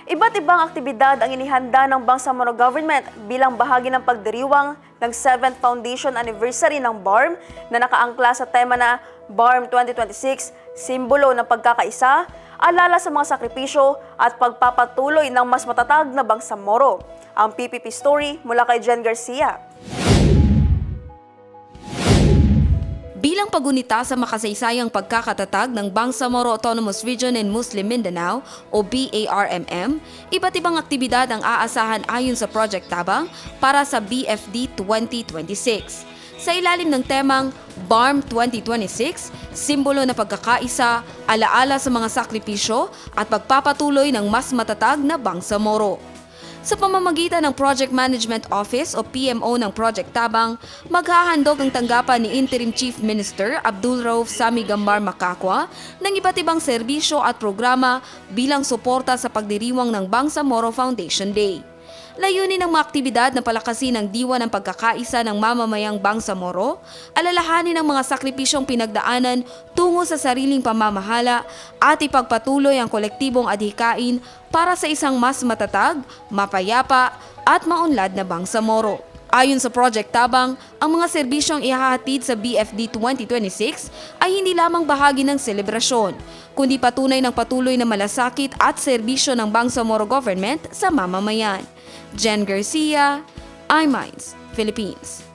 Iba't ibang aktibidad ang inihanda ng Bangsamoro Government bilang bahagi ng pagdiriwang ng 7th Foundation Anniversary ng BARM na nakaangkla sa tema na BARM 2026, Simbolo ng Pagkakaisa, alala sa mga sakripisyo at pagpapatuloy ng mas matatag na Bangsamoro. Ang PPP Story mula kay Jen Garcia. Bilang pagunita sa makasaysayang pagkakatatag ng Bangsamoro Autonomous Region in Muslim Mindanao o BARMM, iba't ibang aktibidad ang aasahan ayon sa Project Tabang para sa BFD 2026. Sa ilalim ng temang BARM 2026, simbolo na pagkakaisa, alaala sa mga sakripisyo at pagpapatuloy ng mas matatag na Bangsamoro. Sa pamamagitan ng Project Management Office o PMO ng Project Tabang, maghahandog ang tanggapan ni Interim Chief Minister Abdul Rauf Sami Gambar Macacua ng iba't ibang serbisyo at programa bilang suporta sa pagdiriwang ng Bangsamoro Foundation Day. Layunin ng mga aktibidad na palakasin ang diwa ng pagkakaisa ng mamamayang Bangsamoro, alalahanin ang mga sakripisyong pinagdaanan tungo sa sariling pamamahala at ipagpatuloy ang kolektibong adhikain para sa isang mas matatag, mapayapa at maunlad na Bangsamoro. Ayon sa Project Tabang, ang mga serbisyong ihahatid sa BFD 2026 ay hindi lamang bahagi ng selebrasyon, kundi patunay ng patuloy na malasakit at serbisyo ng Bangsamoro Government sa mamamayan. Jen Garcia, iMinds, Philippines.